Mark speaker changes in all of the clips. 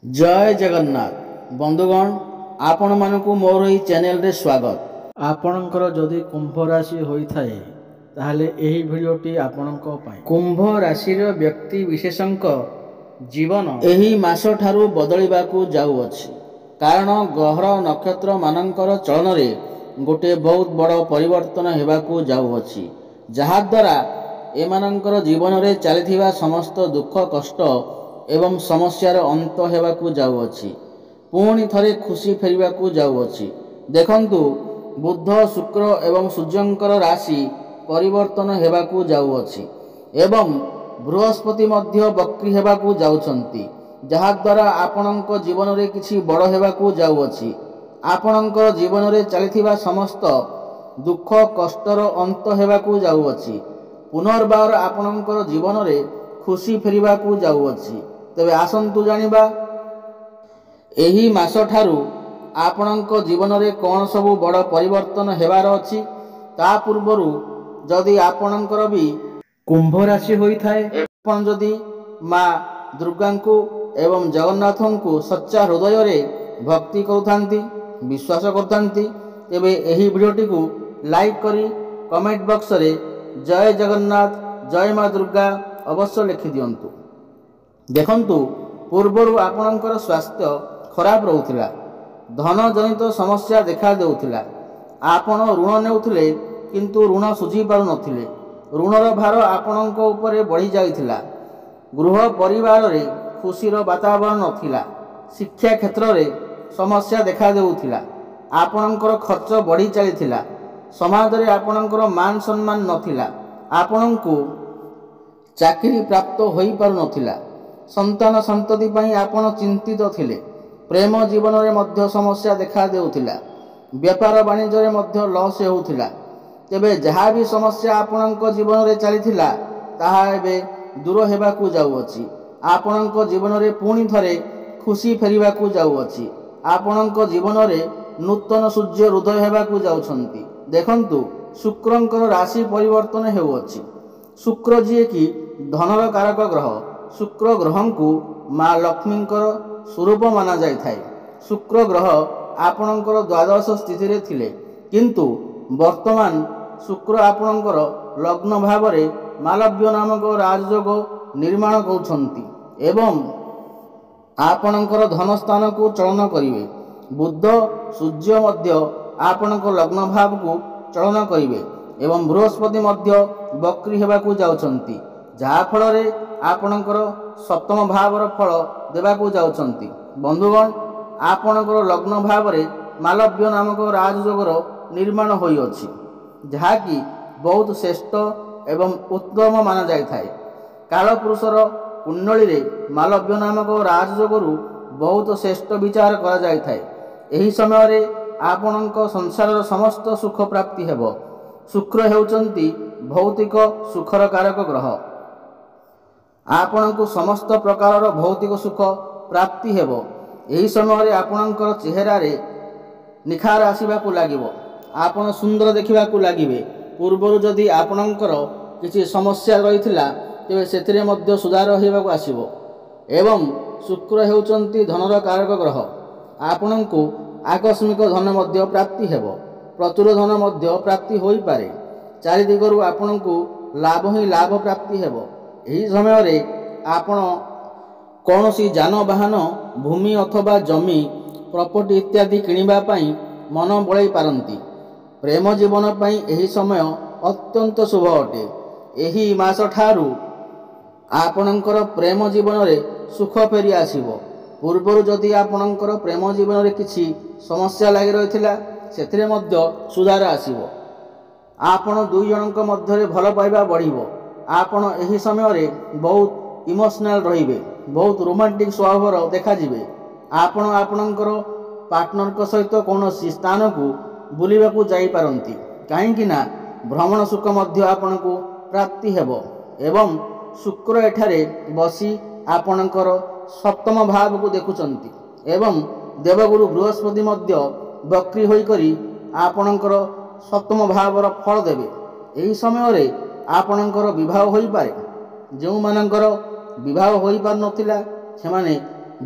Speaker 1: जय जगन्नाथ बंधुगण आपण मानकु मोर ही चैनल रे स्वागत।
Speaker 2: आपणकर जदि कुंभ राशि होइथाए ताहले एही भिडियोटी आपणको पाई।
Speaker 1: कुंभ राशि रो व्यक्ति विशेषंक जीवन एही मास ठारू बदलिबाकू जाउअछि, कारण ग्रह नक्षत्र मानकर चलन रे गोटे बहुत बड़ परिवर्तन हेबाकू जाउअछि, जहा द्वारा एमानंकर जीवन रे चलिथिबा समस्त दुख कष्ट एवं समस्यार अंत हेबाकू जाउअछि। पुणी थरे खुशी फेरिबाकू जाउअछि। देखंतु बुध शुक्र एवं सूर्यंकर राशि परिवर्तन हेबाकू जाउअछि एवं बृहस्पति मध्य वक्री हेबाकू जाउछंती, जहा द्वारा आपणक जीवन रे किछि बड़ हेबाकू जाउअछि। आपणक जीवन रे चलिथिबा समस्त दुख कष्टर अंत हेबाकू जाउअछि। पुनर्बार आपणकर जीवन रे खुशी फेरिबाकू जाउअछि। तेबे आसंतु जानिबा एही मास ठारू आपणक जीवन रे कौन सबु बड़ परिवर्तन हेबार अछि। ता पूर्वरु जदि आपणकर भी कुंभ राशि होइथाए, आपण जदि माँ दुर्गांकु एवं जगन्नाथंकु सच्चा हृदय रे भक्ति करुथांती, विश्वास करथांती, तेबे एही वीडियोटी को लाइक करी कमेंट बॉक्स रे जय जगन्नाथ जय माँ दुर्गा अवश्य लिखि दियंतु। देखंतु पूर्वरु आपणकर स्वास्थ्य खराब रहुथिला, धन जनित समस्या देखा देउथिला, आपण ऋण नेउथिले किंतु ऋण सुझी पारु नथिले, ऋणर भार आपणक उपरे बढ़ी जाइथिला, गृह परिवार रे खुशीर वातावरण नथिला, शिक्षा क्षेत्र रे समस्या देखा देउथिला, आपणकर खर्च बढ़ी चलिथिला, समाज रे आपणकर मान सम्मान नथिला, आपणकु चाकरी प्राप्त होई पारु नथिला, संतान संतति पई आपण चिंतित थिले, प्रेम जीवन रे मध्य समस्या देखा देउथिला, व्यापार वाणिज्य रे मध्य लॉस हेउथिला। तेबे जहा भी समस्या आपणक जीवन रे चलिथिला ताहा एबे दूर हेबाकू जाउअछि। आपणक जीवन रे पुणी थरे खुशी फेरिबाकू जाउअछि। आपणक जीवन रे नूतन सूर्य हृदय हेबाकू जाउछंती। देखंतु शुक्रंकर राशि परिवर्तन हेउअछि। शुक्र जी कि धनर कारक ग्रह, शुक्र ग्रह को माँ लक्ष्मींकर स्वरूप माना जाय थाए। शुक्र ग्रह आपणकर द्वादश स्थिति रे थिले, किंतु वर्तमान शुक्र आपणकर लग्न भाव रे मालव्य नामक राजयोग निर्माण करुछंती एवं आपणकर धन स्थान को चलन करिवे। बुध सूर्य मध्य आपणक लग्न भाव को चलन करिवे एवं बृहस्पति मध्य वक्री हेबाकू जाउछंती, जहा फल रे आपणकर सप्तम भावर फल देबाकू जाउछंती। बंधुगण आपणकर लग्न भाव रे मालव्य नामक राजयोगर निर्माण होई अछि, जहा कि बहुत श्रेष्ठ एवं उत्तम माना जाय थाए। कालपुरुषर कुंडली रे मालव्य नामक राजयोगरु बहुत श्रेष्ठ विचार करा जाय थाए। एही समय रे आपणक संसारर समस्त सुख प्राप्ति हेबो। शुक्र हेउचंती भौतिक सुखर कारक ग्रह। आपणकु समस्त प्रकार भौतिक सुख प्राप्ति हेबो। एही समय रे आपणकर चेहरा रे निखार आसीबाकू लागिबो, आपण सुंदर देखिबाकू लागिबे। पूर्वरु जदि आपणकर किछि समस्या रहिथिला तेबे सेथिरे मध्य सुधार हेबाकू आसीबो एवं शुक्र हेउचंती धनर कारक ग्रह। आपणकु आकस्मिक धन मध्य प्राप्ति हेबो, प्रचुर धन मध्य प्राप्ति होई पारे। चारि दिगरु आपणकु लाभ ही लाभ प्राप्ति हेबो। एही समय रे आपण कौनसी जानवाहन भूमि अथवा जमी प्रॉपर्टी इत्यादि किनिबा पई मन बळाई पारंती। प्रेम जीवन पई एही समय अत्यंत शुभ अटे। एही मास ठारू आपणकर प्रेम जीवन रे सुख फेरी आसीबो। पूर्वरु जदि आपणकर प्रेम जीवन रे किछि समस्या लागि रहिथिला सेथिरे मध्य सुधार आसीबो। आपण दुई जनक मध्य रे भल पाइबा बढ़िबो। आपण एही समय रे बहुत इमोशनल रहिबे, बहुत रोमांटिक स्वभावर देखा जिवे। आपण आपणकर पार्टनर को सहित कौनसी स्थान को बुलिबाकू जाई पारंती, काहेकि ना भ्रमण सुख मध्य आपणकू प्राप्ति हेबो एवं शुक्र एठारे बसी आपणकर सप्तम भाव को देखुचंती एवं देवगुरु बृहस्पति मध्य वक्री होई करी आपणकर सप्तम भावर फल देवे। एही समय रे आपणकर विवाह होई पारे। जो मानकर विवाह होई पार नथिला सेमाने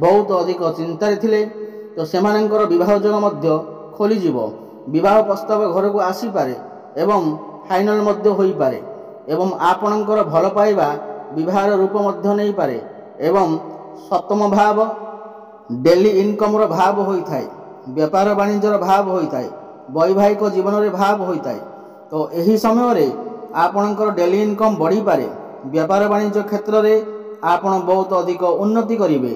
Speaker 1: ବହୁତ ଅଧିକ ଚିନ୍ତାରେ ଥିଲେ ତ ସେମାନଙ୍କର ବିବାହ ଯୋଗ ମଧ୍ୟ ଖୋଲିଯିବ। ବିବାହ ପ୍ରସ୍ତାବ ଘରକୁ ଆସିପାରେ ଏବଂ ଫାଇନାଲ ମଧ୍ୟ ହୋଇପାରେ ଏବଂ ଆପଣଙ୍କର ଭଲ ପାଇବା ବିବାହର ରୂପ ମଧ୍ୟ ନେଇପାରେ। ଏବଂ ସପ୍ତମ ଭାବ ଡେଲି ଇନକମର ଭାବ ହୋଇଥାଏ, ବେପାର ବାଣିଜ୍ୟର ଭାବ ହୋଇଥାଏ, ବୈବାହିକ ଜୀବନରେ ଭାବ ହୋଇଥାଏ। ତ ଏହି ସମୟରେ ଆପଣଙ୍କର ଡେଲି ଇନକମ୍ ବଢ଼ିପାରେ। ବେପାର ବାଣିଜ୍ୟ କ୍ଷେତ୍ରରେ ଆପଣ ବହୁତ ଅଧିକ ଉନ୍ନତି କରିବେ।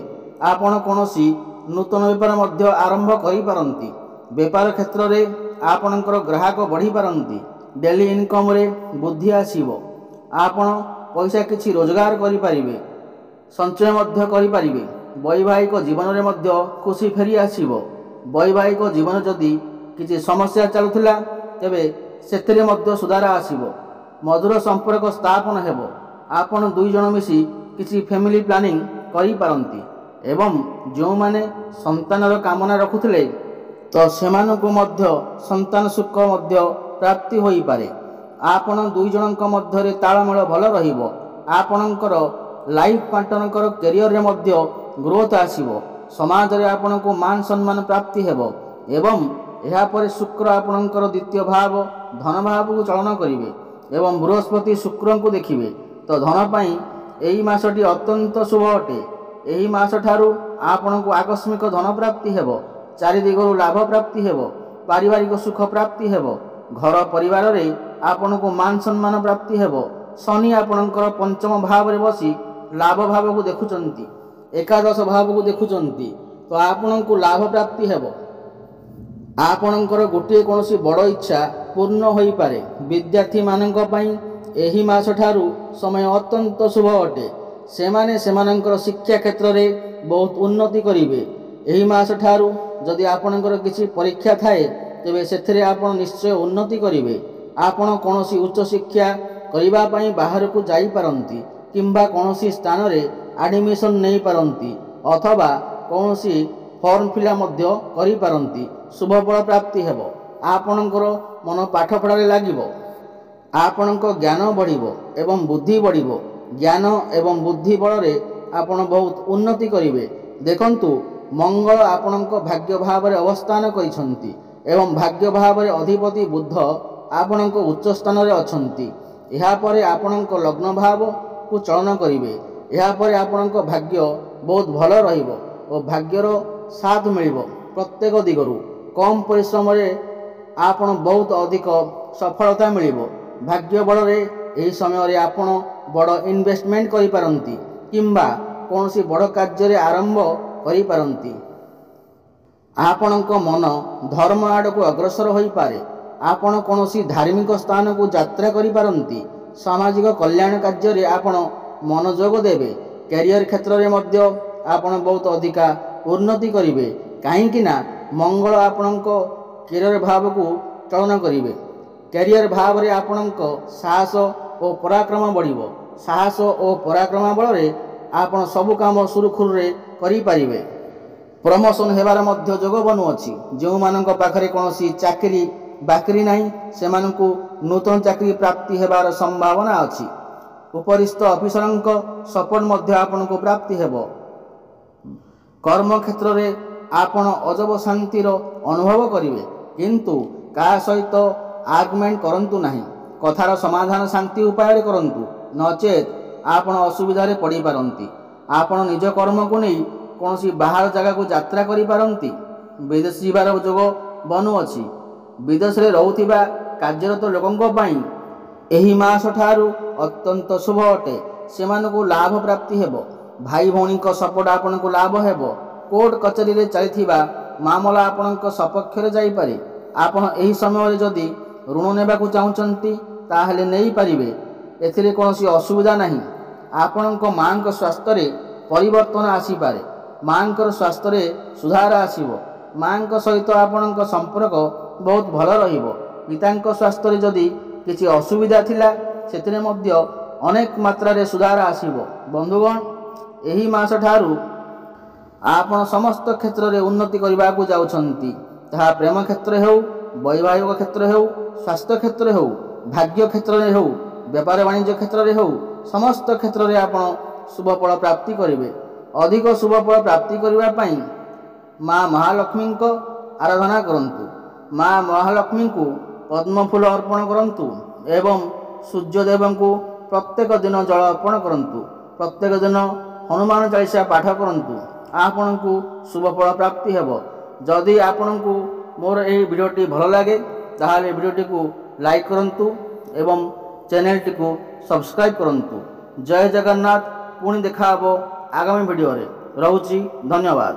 Speaker 1: ଆପଣ କୌଣସି ନୂତନ ବେପାର ମଧ୍ୟ ଆରମ୍ଭ କରିପାରନ୍ତି। ବେପାର କ୍ଷେତ୍ରରେ ଆପଣଙ୍କର ଗ୍ରାହକ ବଢ଼ିପାରନ୍ତି। ଡେଲି ଇନକମ୍ରେ ବୃଦ୍ଧି ଆସିବ। ଆପଣ ପଇସା କିଛି ରୋଜଗାର କରିପାରିବେ, ସଞ୍ଚୟ ମଧ୍ୟ କରିପାରିବେ। ବୈବାହିକ ଜୀବନରେ ମଧ୍ୟ ଖୁସି ଫେରି ଆସିବ। ବୈବାହିକ ଜୀବନ ଯଦି କିଛି ସମସ୍ୟା ଚାଲୁଥିଲା ତେବେ ସେଥିରେ ମଧ୍ୟ ସୁଧାର ଆସିବ। ମଧୁର ସମ୍ପର୍କ ସ୍ଥାପନ ହେବ। ଆପଣ ଦୁଇ ଜଣ ମିଶି କିଛି ଫ୍ୟାମିଲି ପ୍ଲାନିଂ କରିପାରନ୍ତି ଏବଂ ଯେଉଁମାନେ ସନ୍ତାନର କାମନା ରଖୁଥିଲେ ତ ସେମାନଙ୍କୁ ମଧ୍ୟ ସନ୍ତାନ ସୁଖ ମଧ୍ୟ ପ୍ରାପ୍ତି ହୋଇପାରେ। ଆପଣ ଦୁଇ ଜଣଙ୍କ ମଧ୍ୟରେ ତାଳମେଳ ଭଲ ରହିବ। ଆପଣଙ୍କର ଲାଇଫ୍ ପାର୍ଟନରଙ୍କର କ୍ୟାରିୟରରେ ମଧ୍ୟ ଗ୍ରୋଥ ଆସିବ। ସମାଜରେ ଆପଣଙ୍କୁ ମାନ ସମ୍ମାନ ପ୍ରାପ୍ତି ହେବ ଏବଂ ଏହାପରେ ଶୁକ୍ର ଆପଣଙ୍କର ଦ୍ୱିତୀୟ ଭାବ ଧନ ଭାବକୁ ଚଳନ କରିବେ ଏବଂ ବୃହସ୍ପତି ଶୁକ୍ରଙ୍କୁ ଦେଖିବେ। ତ ଧନ ପାଇଁ ଏହି ମାସଟି ଅତ୍ୟନ୍ତ ଶୁଭ ଅଟେ। ଏହି ମାସଠାରୁ ଆପଣଙ୍କୁ ଆକସ୍ମିକ ଧନ ପ୍ରାପ୍ତି ହେବ। ଚାରିଦିଗରୁ ଲାଭ ପ୍ରାପ୍ତି ହେବ। ପାରିବାରିକ ସୁଖ ପ୍ରାପ୍ତି ହେବ। ଘର ପରିବାରରେ ଆପଣଙ୍କୁ ମାନ ସମ୍ମାନ ପ୍ରାପ୍ତି ହେବ। ଶନି ଆପଣଙ୍କର ପଞ୍ଚମ ଭାବରେ ବସି ଲାଭ ଭାବକୁ ଦେଖୁଛନ୍ତି, ଏକାଦଶ ଭାବକୁ ଦେଖୁଛନ୍ତି। ତ ଆପଣଙ୍କୁ ଲାଭ ପ୍ରାପ୍ତି ହେବ। ଆପଣଙ୍କର ଗୋଟିଏ କୌଣସି ବଡ଼ ଇଚ୍ଛା ପୂର୍ଣ୍ଣ ହୋଇପାରେ। ବିଦ୍ୟାର୍ଥୀମାନଙ୍କ ପାଇଁ ଏହି ମାସଠାରୁ ସମୟ ଅତ୍ୟନ୍ତ ଶୁଭ ଅଟେ। ସେମାନେ ସେମାନଙ୍କର ଶିକ୍ଷା କ୍ଷେତ୍ରରେ ବହୁତ ଉନ୍ନତି କରିବେ। ଏହି ମାସଠାରୁ ଯଦି ଆପଣଙ୍କର କିଛି ପରୀକ୍ଷା ଥାଏ ତେବେ ସେଥିରେ ଆପଣ ନିଶ୍ଚୟ ଉନ୍ନତି କରିବେ। ଆପଣ କୌଣସି ଉଚ୍ଚଶିକ୍ଷା କରିବା ପାଇଁ ବାହାରକୁ ଯାଇପାରନ୍ତି କିମ୍ବା କୌଣସି ସ୍ଥାନରେ ଆଡ଼ମିସନ୍ ନେଇପାରନ୍ତି ଅଥବା କୌଣସି ଫର୍ମ ଫିଲ୍ଅପ୍ ମଧ୍ୟ କରିପାରନ୍ତି। ଶୁଭଫଳ ପ୍ରାପ୍ତି ହେବ। ଆପଣଙ୍କର ମନ ପାଠପଢ଼ାରେ ଲାଗିବ। ଆପଣଙ୍କ ଜ୍ଞାନ ବଢ଼ିବ ଏବଂ ବୁଦ୍ଧି ବଢ଼ିବ। ଜ୍ଞାନ ଏବଂ ବୁଦ୍ଧି ବଳରେ ଆପଣ ବହୁତ ଉନ୍ନତି କରିବେ। ଦେଖନ୍ତୁ, ମଙ୍ଗଳ ଆପଣଙ୍କ ଭାଗ୍ୟ ଭାବରେ ଅବସ୍ଥାନ କରିଛନ୍ତି ଏବଂ ଭାଗ୍ୟ ଭାବରେ ଅଧିପତି ବୁଧ ଆପଣଙ୍କ ଉଚ୍ଚ ସ୍ଥାନରେ ଅଛନ୍ତି। ଏହାପରେ ଆପଣଙ୍କ ଲଗ୍ନ ଭାବକୁ ଚଳନ କରିବେ। ଏହାପରେ ଆପଣଙ୍କ ଭାଗ୍ୟ ବହୁତ ଭଲ ରହିବ ଓ ଭାଗ୍ୟର ସାଥ ମିଳିବ ପ୍ରତ୍ୟେକ ଦିଗରୁ। କମ୍ ପରିଶ୍ରମରେ ଆପଣ ବହୁତ ଅଧିକ ସଫଳତା ମିଳିବ। ଭାଗ୍ୟ ବଳରେ ଏହି ସମୟରେ ଆପଣ ବଡ଼ ଇନଭେଷ୍ଟମେଣ୍ଟ କରିପାରନ୍ତି କିମ୍ବା କୌଣସି ବଡ଼ କାର୍ଯ୍ୟରେ ଆରମ୍ଭ କରିପାରନ୍ତି। ଆପଣଙ୍କ ମନ ଧର୍ମ ଆଡ଼କୁ ଅଗ୍ରସର ହୋଇପାରେ। ଆପଣ କୌଣସି ଧାର୍ମିକ ସ୍ଥାନକୁ ଯାତ୍ରା କରିପାରନ୍ତି। ସାମାଜିକ କଲ୍ୟାଣ କାର୍ଯ୍ୟରେ ଆପଣ ମନୋଯୋଗ ଦେବେ। କ୍ୟାରିୟର କ୍ଷେତ୍ରରେ ମଧ୍ୟ ଆପଣ ବହୁତ ଅଧିକା ଉନ୍ନତି କରିବେ, କାହିଁକି ନା ମଙ୍ଗଳ ଆପଣଙ୍କ କ୍ୟାରିୟର ଭାବକୁ ଚଳନ କରିବେ। କ୍ୟାରିୟର ଭାବରେ ଆପଣଙ୍କ ସାହସ ଓ ପରାକ୍ରମ ବଢ଼ିବ। ସାହସ ଓ ପରାକ୍ରମ ବଳରେ ଆପଣ ସବୁ କାମ ସୁରୁଖୁରୁରେ କରିପାରିବେ। ପ୍ରମୋସନ୍ ହେବାର ମଧ୍ୟ ଯୋଗ ବନୁଅଛି। ଯେଉଁମାନଙ୍କ ପାଖରେ କୌଣସି ଚାକିରି ବାକିରି ନାହିଁ ସେମାନଙ୍କୁ ନୂତନ ଚାକିରି ପ୍ରାପ୍ତି ହେବାର ସମ୍ଭାବନା ଅଛି। ଉପରିସ୍ଥ ଅଫିସରଙ୍କ ସପୋର୍ଟ ମଧ୍ୟ ଆପଣଙ୍କୁ ପ୍ରାପ୍ତି ହେବ। କର୍ମକ୍ଷେତ୍ରରେ ଆପଣ ଅଜବ ଶାନ୍ତିର ଅନୁଭବ କରିବେ, କିନ୍ତୁ କାହା ସହିତ ଆର୍ଗୁମେଣ୍ଟ କରନ୍ତୁ ନାହିଁ। କଥାର ସମାଧାନ ଶାନ୍ତି ଉପାୟରେ କରନ୍ତୁ, ନଚେତ୍ ଆପଣ ଅସୁବିଧାରେ ପଡ଼ିପାରନ୍ତି। ଆପଣ ନିଜ କର୍ମକୁ ନେଇ କୌଣସି ବାହାର ଜାଗାକୁ ଯାତ୍ରା କରିପାରନ୍ତି। ବିଦେଶ ଯିବାର ଯୋଗ ବନୁଅଛି। ବିଦେଶରେ ରହୁଥିବା କାର୍ଯ୍ୟରତ ଲୋକଙ୍କ ପାଇଁ ଏହି ମାସଠାରୁ ଅତ୍ୟନ୍ତ ଶୁଭ ଅଟେ। ସେମାନଙ୍କୁ ଲାଭ ପ୍ରାପ୍ତି ହେବ। ଭାଇ ଭଉଣୀଙ୍କ ସପୋର୍ଟ ଆପଣଙ୍କୁ ଲାଭ ହେବ। କୋର୍ଟ କଚେରୀରେ ଚାଲିଥିବା ମାମଲା ଆପଣଙ୍କ ସପକ୍ଷରେ ଯାଇପାରେ। ଆପଣ ଏହି ସମୟରେ ଯଦି ଋଣ ନେବାକୁ ଚାହୁଁଛନ୍ତି ତାହେଲେ ନେଇପାରିବେ। ଏଥିରେ କୌଣସି ଅସୁବିଧା ନାହିଁ। ଆପଣଙ୍କ ମାଙ୍କ ସ୍ୱାସ୍ଥ୍ୟରେ ପରିବର୍ତ୍ତନ ଆସିପାରେ। ମାଙ୍କର ସ୍ୱାସ୍ଥ୍ୟରେ ସୁଧାର ଆସିବ। ମାଙ୍କ ସହିତ ଆପଣଙ୍କ ସମ୍ପର୍କ ବହୁତ ଭଲ ରହିବ। ପିତାଙ୍କ ସ୍ୱାସ୍ଥ୍ୟରେ ଯଦି କିଛି ଅସୁବିଧା ଥିଲା ସେଥିରେ ମଧ୍ୟ ଅନେକ ମାତ୍ରାରେ ସୁଧାର ଆସିବ। ବନ୍ଧୁଗଣ, ଏହି ମାସଠାରୁ ଆପଣ ସମସ୍ତ କ୍ଷେତ୍ରରେ ଉନ୍ନତି କରିବାକୁ ଯାଉଛନ୍ତି। ତାହା ପ୍ରେମ କ୍ଷେତ୍ରରେ ହେଉ, ବୈବାହିକ କ୍ଷେତ୍ରରେ ହେଉ, ସ୍ୱାସ୍ଥ୍ୟ କ୍ଷେତ୍ରରେ ହେଉ, ଭାଗ୍ୟ କ୍ଷେତ୍ରରେ ହେଉ, ବେପାର ବାଣିଜ୍ୟ କ୍ଷେତ୍ରରେ ହେଉ, ସମସ୍ତ କ୍ଷେତ୍ରରେ ଆପଣ ଶୁଭଫଳ ପ୍ରାପ୍ତି କରିବେ। ଅଧିକ ଶୁଭଫଳ ପ୍ରାପ୍ତି କରିବା ପାଇଁ ମା ମହାଲକ୍ଷ୍ମୀଙ୍କ ଆରାଧନା କରନ୍ତୁ। ମା ମହାଲକ୍ଷ୍ମୀଙ୍କୁ ପଦ୍ମଫୁଲ ଅର୍ପଣ କରନ୍ତୁ ଏବଂ ସୂର୍ଯ୍ୟଦେବଙ୍କୁ ପ୍ରତ୍ୟେକ ଦିନ ଜଳ ଅର୍ପଣ କରନ୍ତୁ। ପ୍ରତ୍ୟେକ ଦିନ ହନୁମାନ ଚାଳିଶା ପାଠ କରନ୍ତୁ। ଆପଣଙ୍କୁ ଶୁଭଫଳ ପ୍ରାପ୍ତି ହେବ। ଯଦି ଆପଣଙ୍କୁ ମୋର ଏହି ଭିଡ଼ିଓଟି ଭଲ ଲାଗେ ତାହେଲେ ଭିଡ଼ିଓଟିକୁ ଲାଇକ୍ କରନ୍ତୁ ଏବଂ ଚ୍ୟାନେଲଟିକୁ ସବସ୍କ୍ରାଇବ୍ କରନ୍ତୁ। ଜୟ ଜଗନ୍ନାଥ। ପୁଣି ଦେଖା ହେବ ଆଗାମୀ ଭିଡ଼ିଓରେ। ରହୁଛି, ଧନ୍ୟବାଦ।